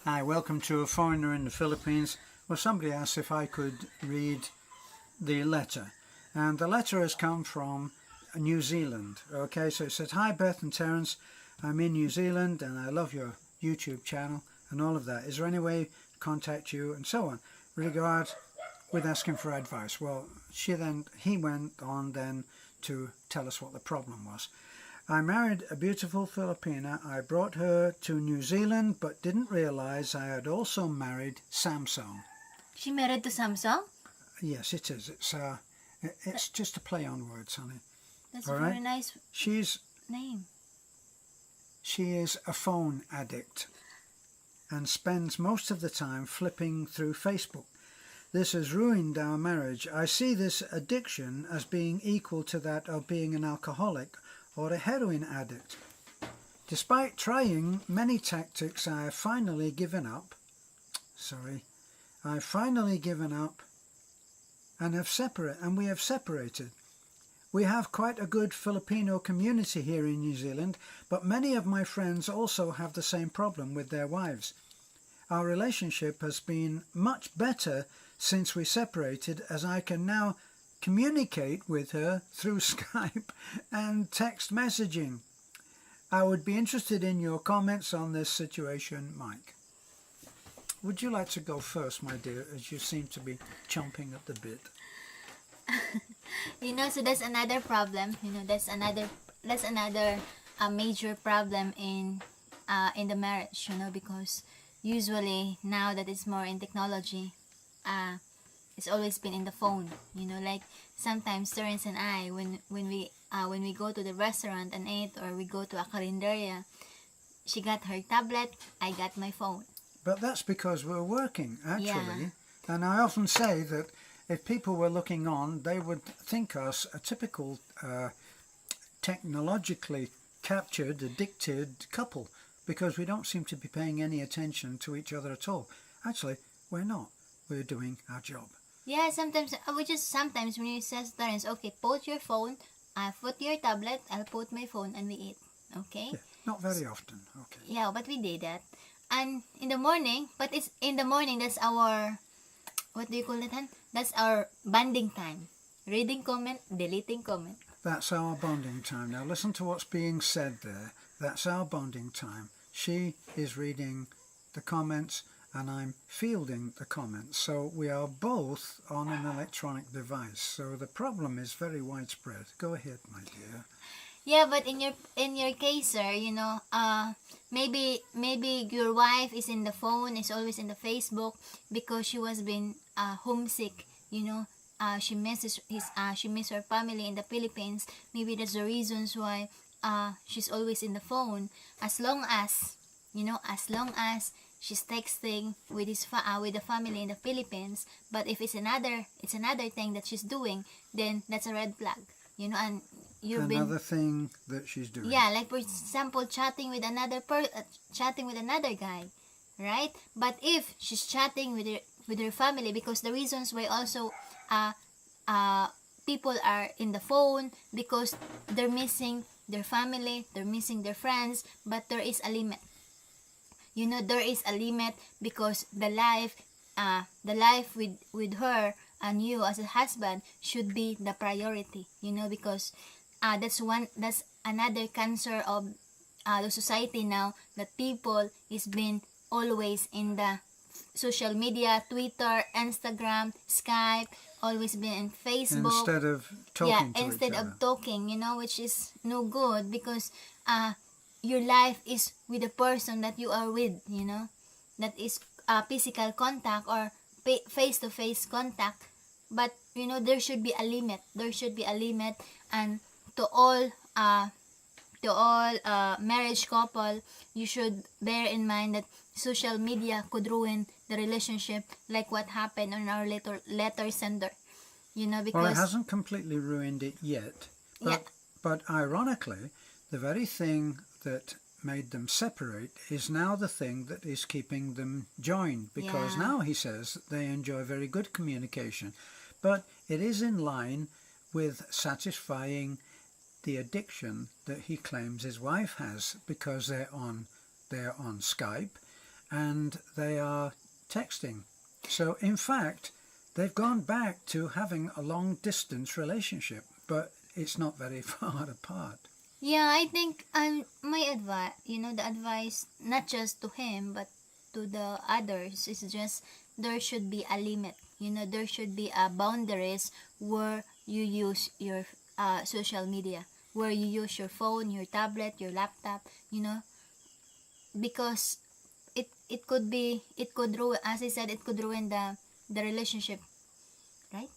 Hi, welcome to A Foreigner in the Philippines. Well, somebody asked if I could read the letter, and the letter has come from New Zealand. Okay, so it says, "Hi Beth and Terence, I'm in New Zealand and I love your YouTube channel and all of that. Is there any way to contact you?" and so on. Regard with asking for advice. Well, he went on then to tell us what the problem was. "I married a beautiful Filipina. I brought her to New Zealand but didn't realize I had also married Samsung." She married to Samsung? Yes, it is. It's just a play on words, honey. That's All a very right? nice She name. is a phone addict and spends most of the time flipping through Facebook. This has ruined our marriage. I see this addiction as being equal to that of being an alcoholic or a heroin addict. Despite trying many tactics, I've finally given up and we have separated. We have quite a good Filipino community here in New Zealand, but many of my friends also have the same problem with their wives. Our relationship has been much better since we separated, as I can now communicate with her through Skype and text messaging. I would be interested in your comments on this situation, Mike. Would you like to go first, my dear, as you seem to be chomping at the bit? So that's another problem. That's another major problem in the marriage. Because usually now that it's more in technology, it's always been in the phone. Like sometimes Terence and I, when we go to the restaurant and eat, or we go to a carinderia, she got her tablet, I got my phone. But that's because we're working, actually. Yeah. And I often say that if people were looking on, they would think us a typical technologically captured, addicted couple, because we don't seem to be paying any attention to each other at all. Actually, we're not. We're doing our job. Yeah, sometimes when you say to Terence, okay, put your phone, I put your tablet, I'll put my phone, and we eat. Okay? Yeah, not very often. Okay. Yeah, but we did that. And in the morning, that's our, what do you call it, Han? That's our bonding time. Reading comment, deleting comment. That's our bonding time. Now listen to what's being said there. That's our bonding time. She is reading the comments and I'm fielding the comments. So we are both on an electronic device. So the problem is very widespread. Go ahead, my dear. Yeah, but in your case, sir, maybe your wife is in the phone, is always in the Facebook because she was been homesick. She misses her family in the Philippines. Maybe that's the reasons why she's always in the phone. As long as she's texting with with the family in the Philippines. But if it's another thing that she's doing, then that's a red flag. And another thing that she's doing. Yeah, like for example, chatting with another guy, right? But if she's chatting with her family, because the reasons why also people are in the phone, because they're missing their family, they're missing their friends, but there is a limit. There is a limit, because the life with her and you as a husband should be the priority. Because that's another cancer of the society now, that people is being always in the social media, Twitter, Instagram, Skype, always been in Facebook. Instead of talking to instead each other. of talking, which is no good, because your life is with the person that you are with, that is physical contact or face-to-face contact. But there should be a limit. And to all marriage couple, you should bear in mind that social media could ruin the relationship, like what happened on our letter sender. Because well, it hasn't completely ruined it yet. But ironically, the very thing that made them separate is now the thing that is keeping them joined, because now he says they enjoy very good communication, but it is in line with satisfying the addiction that he claims his wife has, because they're on Skype and they are texting. So in fact, they've gone back to having a long distance relationship, but it's not very far apart. Yeah, I think my advice, the advice not just to him but to the others is just there should be a limit. There should be a boundaries where you use your social media, where you use your phone, your tablet, your laptop, because it could ruin, as I said, it could ruin the relationship, right?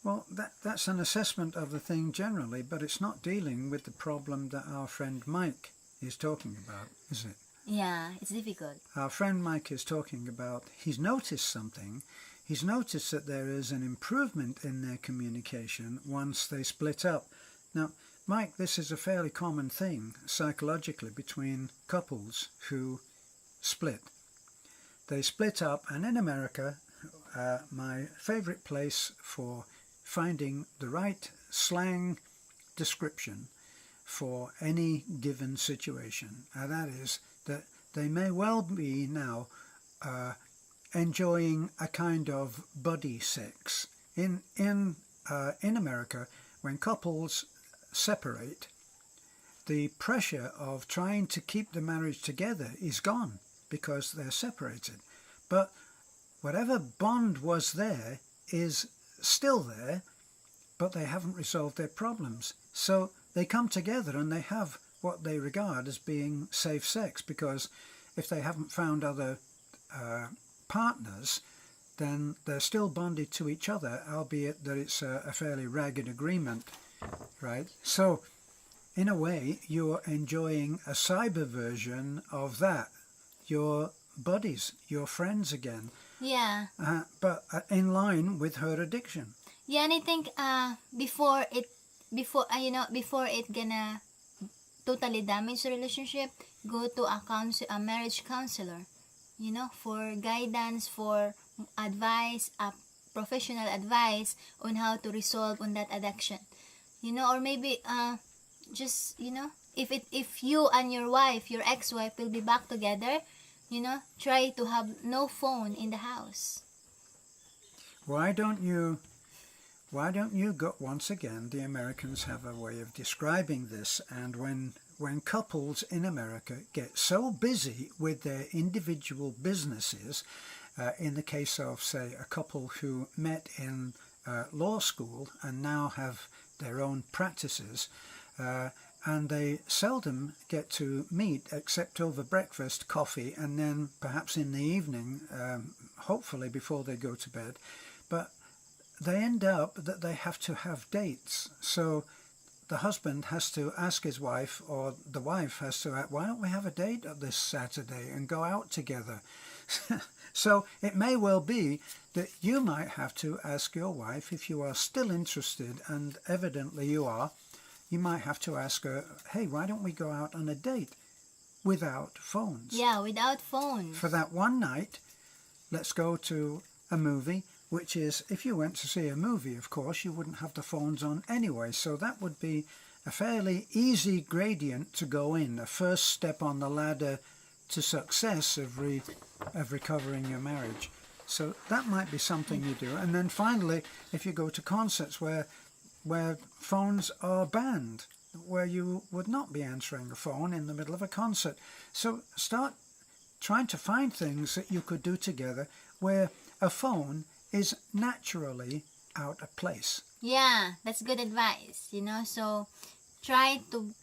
Well, that's an assessment of the thing generally, but it's not dealing with the problem that our friend Mike is talking about, is it? Yeah, it's difficult. Our friend Mike is talking about, he's noticed something. He's noticed that there is an improvement in their communication once they split up. Now, Mike, this is a fairly common thing psychologically between couples who split. They split up, and in America, my favorite place for finding the right slang description for any given situation, and that is that they may well be now enjoying a kind of buddy sex. In America, when couples separate, the pressure of trying to keep the marriage together is gone because they're separated. But whatever bond was there is still there, but they haven't resolved their problems. So they come together and they have what they regard as being safe sex, because if they haven't found other partners, then they're still bonded to each other, albeit that it's a fairly ragged agreement, right? So in a way, you're enjoying a cyber version of that. Your buddies, your friends again. Yeah. But in line with her addiction. Yeah, and I think before it gonna totally damage the relationship, go to a marriage counselor, for guidance, for advice, professional advice on how to resolve on that addiction, or maybe just if you and your wife, your ex-wife, will be back together, try to have no phone in the house. Why don't you go, once again, the Americans have a way of describing this, and when couples in America get so busy with their individual businesses, in the case of, say, a couple who met in law school and now have their own practices, and they seldom get to meet except over breakfast, coffee, and then perhaps in the evening, hopefully before they go to bed. But they end up that they have to have dates. So the husband has to ask his wife, or the wife has to ask, why don't we have a date this Saturday and go out together? So it may well be that you might have to ask your wife, if you are still interested, and evidently you are, you might have to ask her, hey, why don't we go out on a date without phones? Yeah, without phones. For that one night, let's go to a movie, which is, if you went to see a movie, of course, you wouldn't have the phones on anyway. So that would be a fairly easy gradient to go in, a first step on the ladder to success of recovering your marriage. So that might be something you do. And then finally, if you go to concerts where phones are banned, where you would not be answering the phone in the middle of a concert. So start trying to find things that you could do together where a phone is naturally out of place. Yeah, that's good advice, so try to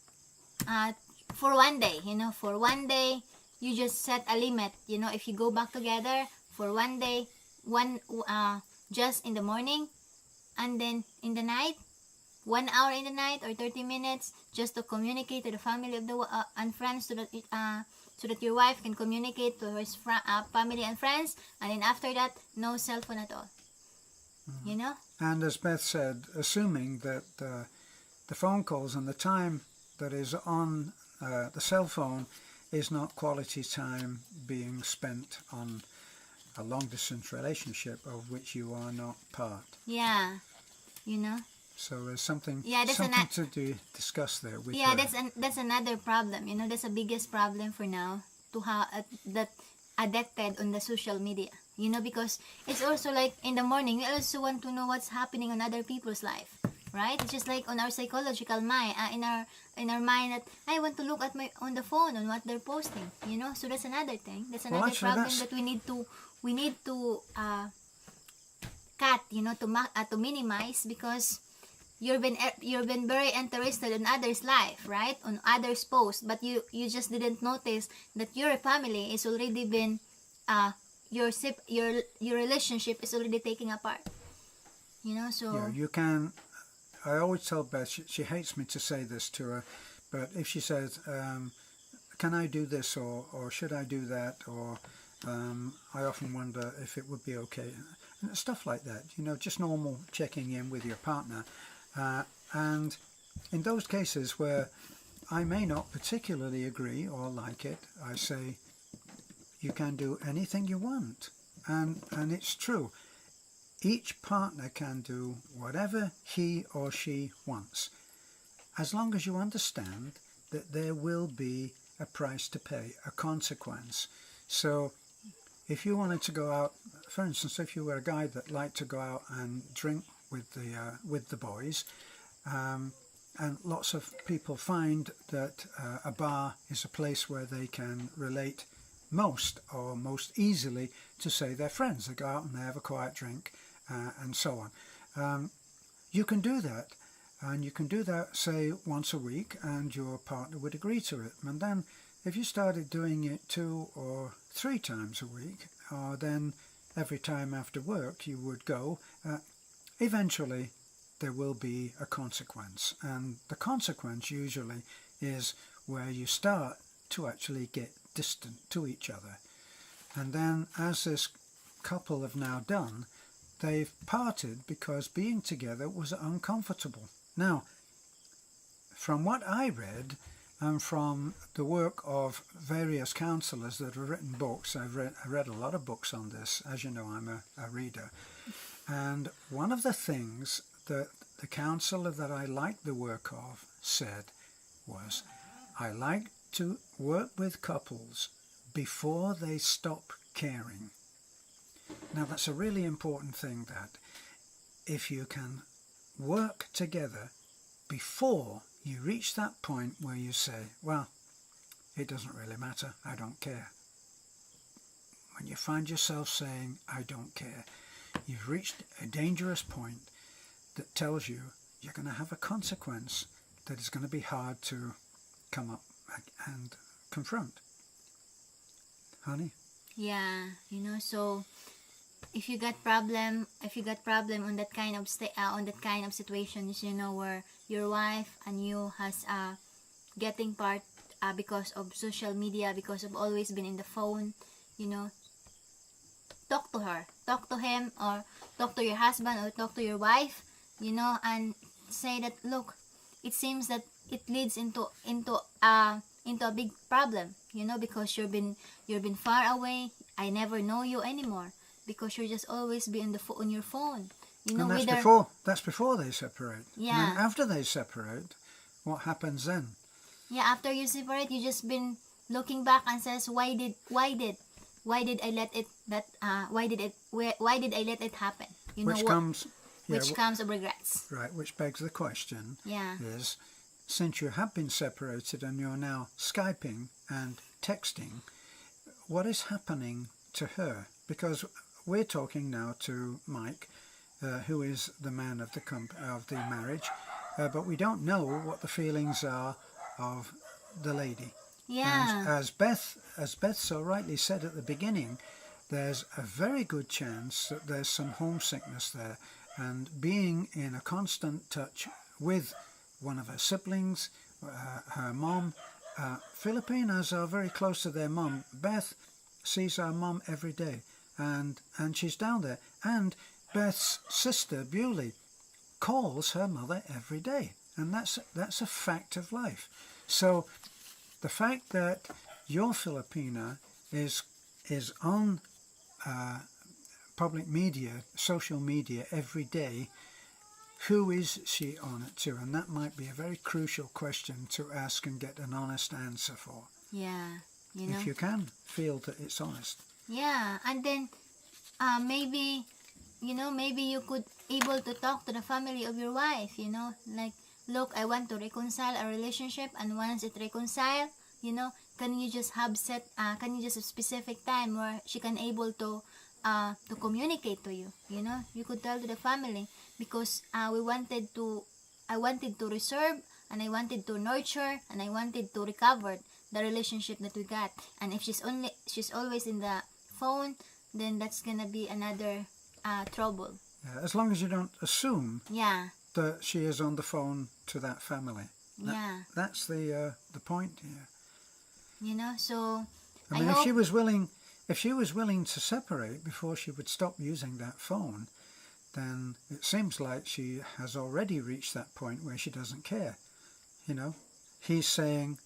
for one day, you just set a limit, if you go back together for one day, just in the morning, and then in the night, 1 hour in the night or 30 minutes, just to communicate to the family of the and friends, so that your wife can communicate to his family and friends, and then after that, no cell phone at all. And as Beth said, assuming that the phone calls and the time that is on the cell phone is not quality time being spent on a long-distance relationship of which you are not part. Yeah, So there's something to discuss there with her. That's another problem. That's the biggest problem for now, to have that addicted on the social media, you know, because it's also like in the morning we also want to know what's happening on other people's life, right? It's just like on our psychological mind, in our mind, that I want to look at my on the phone on what they're posting, you know. So that's another thing, that's Well, another actually, problem that we need to cut, you know, to minimize, because you've been very interested in others' life, right? On others' posts, but you just didn't notice that your family is already been your relationship is already taking apart. You know, so Yeah, you can. I always tell Beth, she hates me to say this to her, but if she says, can I do this, or should I do that, or I often wonder if it would be okay, and stuff like that, you know, just normal checking in with your partner. And in those cases where I may not particularly agree or like it, I say, you can do anything you want. And it's true. Each partner can do whatever he or she wants, as long as you understand that there will be a price to pay, a consequence. So if you wanted to go out, for instance, if you were a guy that liked to go out and drink with the boys, and lots of people find that a bar is a place where they can relate most easily to, say, their friends. They go out and they have a quiet drink, and so on. You can do that, and you can do that, say, once a week, and your partner would agree to it. And then if you started doing it 2 or 3 times a week, or then every time after work you would go, eventually there will be a consequence. And the consequence usually is where you start to actually get distant to each other. And then, as this couple have now done, they've parted because being together was uncomfortable. Now, from what I read, and from the work of various counsellors that have written books, I read a lot of books on this. As you know, I'm a reader. And one of the things that the counsellor that I liked the work of said was, I like to work with couples before they stop caring. Now, that's a really important thing, that if you can work together before you reach that point where you say, well, it doesn't really matter, I don't care. When you find yourself saying, I don't care, you've reached a dangerous point that tells you you're going to have a consequence that is going to be hard to come up and confront. Honey? yeah, you know, so if you got problem on that kind of situations, you know, where your wife and you has getting part because of social media, because of always been in the phone, you know, talk to her, talk to him, or talk to your husband, or talk to your wife, you know, and say that, look, it seems that it leads into a big problem, you know, because you've been far away. I never know you anymore, because you're just always be on your phone, you know. And that's before they separate. Yeah. And then after they separate, what happens then? Yeah, after you separate, you just been looking back and says, why did I let it happen? You know, which comes of regrets. Right, which begs the question, Yeah. is, since you have been separated and you're now Skyping and texting, what is happening to her? Because we're talking now to Mike, who is the man of the marriage, but we don't know what the feelings are of the lady. Yeah. And as Beth so rightly said at the beginning, there's a very good chance that there's some homesickness there, and being in a constant touch with one of her siblings, her mom. Filipinas are very close to their mom. Beth sees her mom every day, and she's down there. And Beth's sister, Bewley, calls her mother every day, and that's a fact of life. So the fact that your Filipina is on public media, social media every day, who is she on it to? And that might be a very crucial question to ask and get an honest answer for. Yeah. you know. If you can feel that it's honest. Yeah, and then maybe, you know, maybe you could able to talk to the family of your wife, you know, like, look, I want to reconcile a relationship, and once it reconcile, you know, can you just have a specific time where she can able to communicate to you, you know. You could tell to the family, because I wanted to reserve, and I wanted to nurture, and I wanted to recover the relationship that we got. And if she's always in the phone, then that's gonna be another trouble. Yeah, as long as you don't assume Yeah. that she is on the phone to that family. Yeah. That's the point here. You know, so I mean, hope, if she was willing to separate before she would stop using that phone, then it seems like she has already reached that point where she doesn't care. You know, he's saying,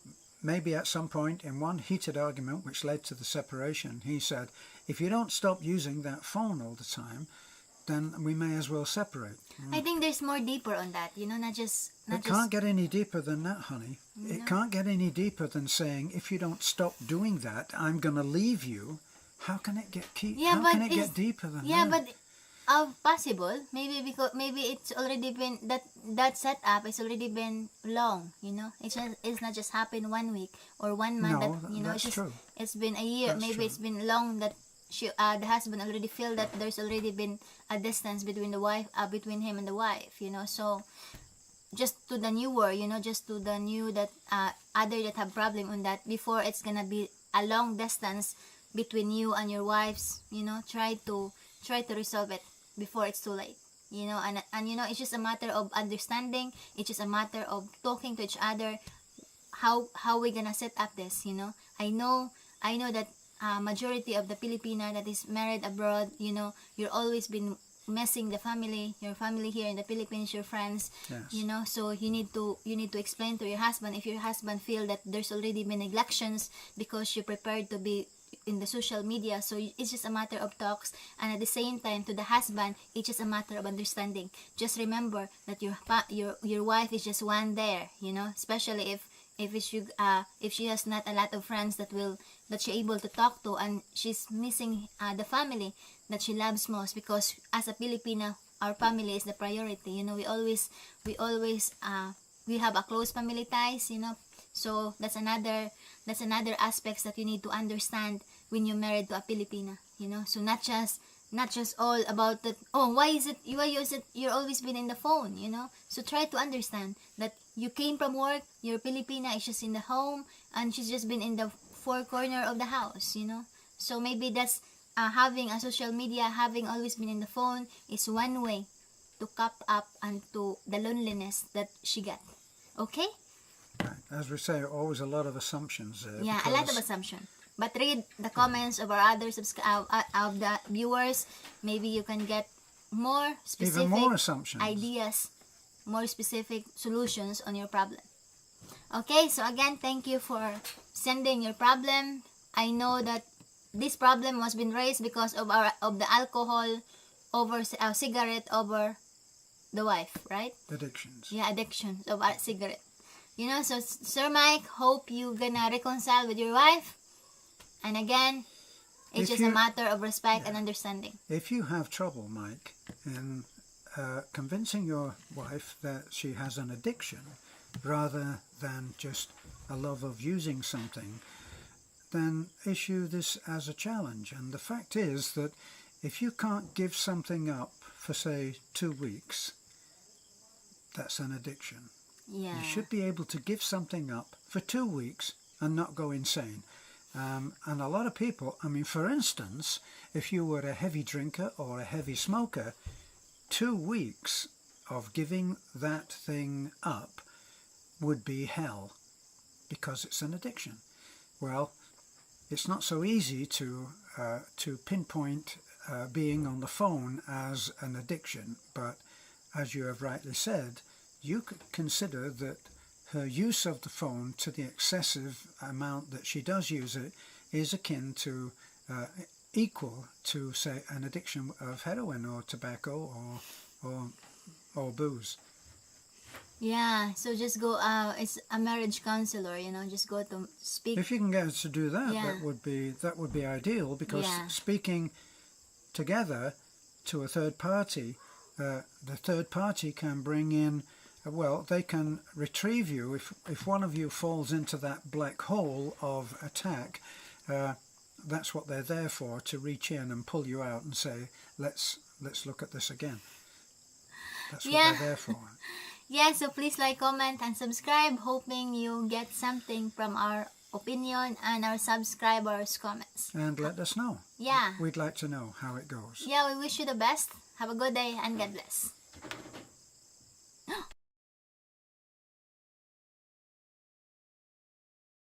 maybe at some point in one heated argument which led to the separation, he said, if you don't stop using that phone all the time, then we may as well separate. I think there's more deeper on that, you know, not just It can't get any deeper than that, honey. No. It can't get any deeper than saying, if you don't stop doing that, I'm going to leave you. How can it get Yeah, but can it get deeper than yeah, that? but possible, maybe it's already been that setup has already been long, you know. It's not just happened 1 week or 1 month. No, that, you know, that's true. It's been a year. That's Maybe true. it's been long that the husband already feel that there's already been a distance between the wife, between him and the wife, you know. So just to the newer, you know, just to the new that other that have problem on that, before it's gonna be a long distance between you and your wives, you know. Try to resolve it before it's too late, you know. And you know, it's just a matter of understanding. It's just a matter of talking to each other, how we gonna set up this, you know. I know that majority of the Filipina that is married abroad, you know, you're always been messing your family here in the Philippines, your friends. Yes. You know, so you need to explain to your husband. If your husband feel that there's already been neglections because you're prepared to be in the social media, so it's just a matter of talks. And at the same time, to the husband, it's just a matter of understanding. Just remember that your wife is just one there, you know, especially if she has not a lot of friends that she able to talk to, and she's missing the family that she loves most. Because as a Filipina, our family is the priority, you know. We always we have a close family ties, you know. So that's another aspects that you need to understand when you're married to a Filipina, you know. So not just all about that, oh, why is it you're always been in the phone, you know. So try to understand that you came from work, your Filipina is just in the home, and she's just been in the four corner of the house, you know. So maybe that's having a social media, having always been in the phone, is one way to cap up and to the loneliness that she got. Okay. Right. As we say, always a lot of assumptions there. Yeah, a lot of assumption. But read the comments of our other of the viewers. Maybe you can get more specific even more assumptions, ideas, more specific solutions on your problem. Okay, so again, thank you for sending your problem. I know that this problem was been raised because of the alcohol over cigarette over the wife, right? addictions. Yeah, addictions of cigarette. You know, so Sir Mike, hope you gonna reconcile with your wife. And again, it's just a matter of respect and understanding. If you have trouble, Mike, in convincing your wife that she has an addiction rather than just a love of using something, then issue this as a challenge. And the fact is that if you can't give something up for, say, 2 weeks, that's an addiction. Yeah. You should be able to give something up for 2 weeks and not go insane. And a lot of people, I mean, for instance, if you were a heavy drinker or a heavy smoker, 2 weeks of giving that thing up would be hell because it's an addiction. Well, it's not so easy to pinpoint being on the phone as an addiction, but as you have rightly said, you could consider that her use of the phone to the excessive amount that she does use it is akin to equal to, say, an addiction of heroin or tobacco or booze. Yeah, so just go, it's a marriage counselor, you know, just go to speak. If you can get us to do that, Yeah. that would be ideal, because Yeah. speaking together to a third party, the third party can bring in, well, they can retrieve you if one of you falls into that black hole of attack. That's what they're there for, to reach in and pull you out and say, let's look at this again. That's what Yeah. they're there for. Yeah, so please like, comment, and subscribe, hoping you get something from our opinion and our subscribers' comments. And let us know. Yeah. We'd like to know how it goes. Yeah, we wish you the best. Have a good day and God bless.